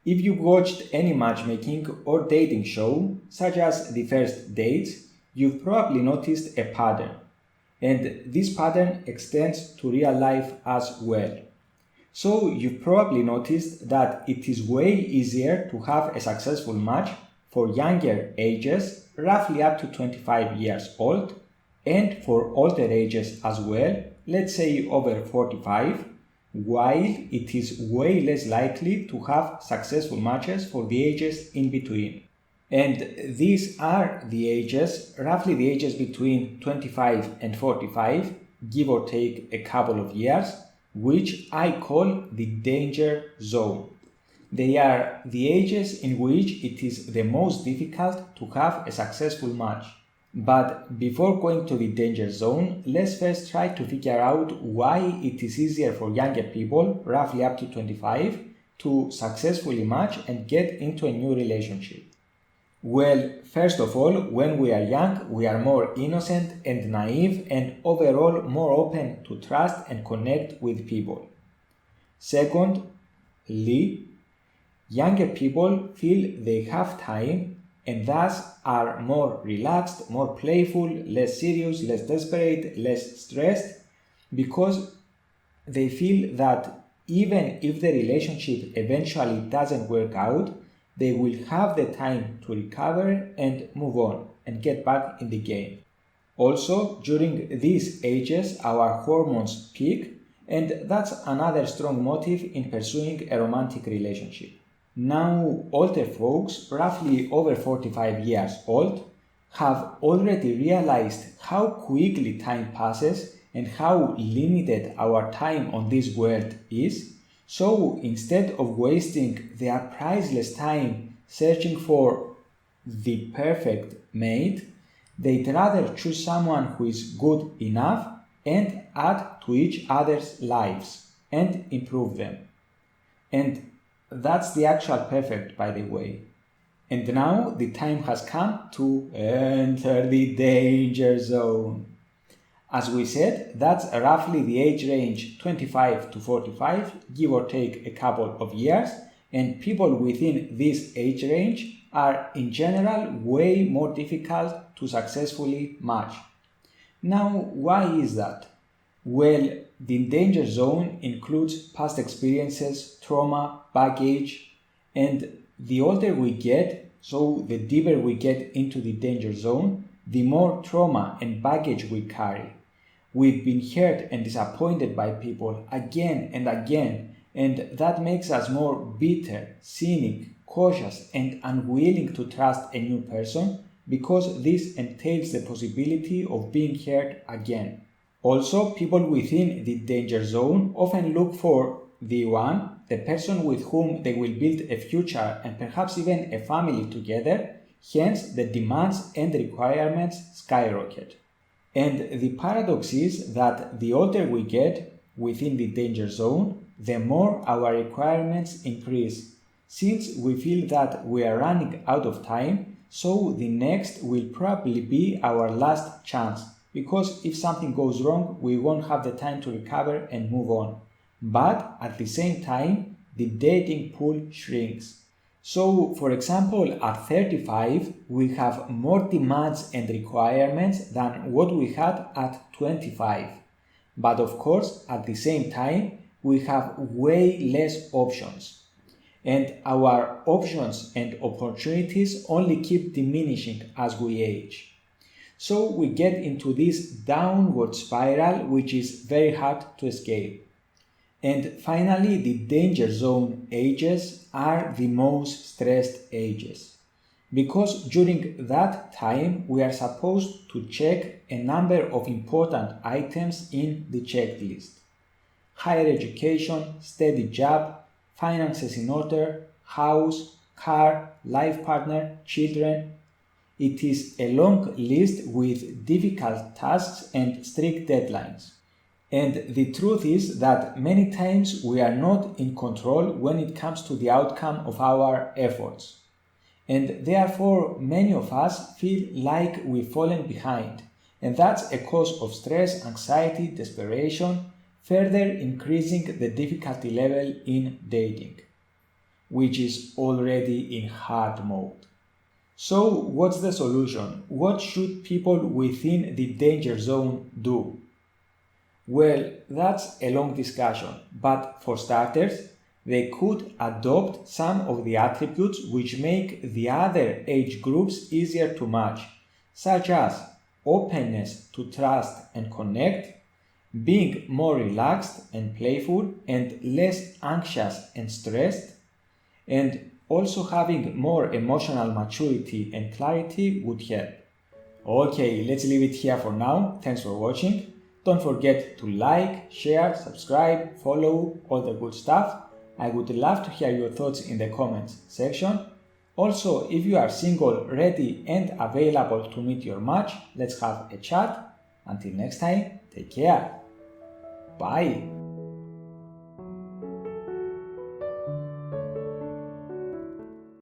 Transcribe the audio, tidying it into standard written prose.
If you watched any matchmaking or dating show, such as The First Dates, you've probably noticed a pattern. And this pattern extends to real life as well. So you've probably noticed that it is way easier to have a successful match for younger ages, roughly up to 25 years old, and for older ages as well, let's say over 45, while it is way less likely to have successful matches for the ages in between. And these are the ages, roughly the ages between 25 and 45, give or take a couple of years, which I call the danger zone. They are the ages in which it is the most difficult to have a successful match. But before going to the danger zone, let's first try to figure out why it is easier for younger people, roughly up to 25, to successfully match and get into a new relationship. Well, first of all, when we are young, we are more innocent and naive and overall more open to trust and connect with people. Secondly, younger people feel they have time and thus are more relaxed, more playful, less serious, less desperate, less stressed, because they feel that even if the relationship eventually doesn't work out, they will have the time to recover and move on and get back in the game. Also, during these ages, our hormones peak, and that's another strong motive in pursuing a romantic relationship. Now, older folks, roughly over 45 years old, have already realized how quickly time passes and how limited our time on this world is. So instead of wasting their priceless time searching for the perfect mate, they'd rather choose someone who is good enough and add to each other's lives and improve them. And that's the actual perfect, by the way. And now the time has come to enter the danger zone. As we said, that's roughly the age range 25 to 45, give or take a couple of years, and people within this age range are in general way more difficult to successfully match. Now, why is that? Well, the danger zone includes past experiences, trauma, baggage, and the older we get, so the deeper we get into the danger zone, the more trauma and baggage we carry. We've been hurt and disappointed by people again and again, and that makes us more bitter, cynic, cautious, and unwilling to trust a new person because this entails the possibility of being hurt again. Also, people within the danger zone often look for the one, the person with whom they will build a future and perhaps even a family together, hence the demands and requirements skyrocket. And the paradox is that the older we get within the danger zone, the more our requirements increase, since we feel that we are running out of time, so the next will probably be our last chance, because if something goes wrong, we won't have the time to recover and move on. But at the same time, the dating pool shrinks. So, for example, at 35, we have more demands and requirements than what we had at 25. But of course, at the same time, we have way less options. And our options and opportunities only keep diminishing as we age. So we get into this downward spiral, which is very hard to escape. And finally, the danger zone ages are the most stressed ages, because during that time we are supposed to check a number of important items in the checklist: higher education, steady job, finances in order, house, car, life partner, children. It is a long list with difficult tasks and strict deadlines. And the truth is that many times we are not in control when it comes to the outcome of our efforts. And therefore, many of us feel like we've fallen behind. And that's a cause of stress, anxiety, desperation, further increasing the difficulty level in dating. which is already in hard mode. So, what's the solution? What should people within the danger zone do? Well, that's a long discussion, but for starters, they could adopt some of the attributes which make the other age groups easier to match, such as openness to trust and connect, being more relaxed and playful and less anxious and stressed, and also having more emotional maturity and clarity would help. Okay, let's leave it here for now. Thanks for watching. Don't forget to like, share, subscribe, follow, all the good stuff. I would love to hear your thoughts in the comments section. Also, if you are single, ready and available to meet your match, let's have a chat. Until next time, take care. Bye.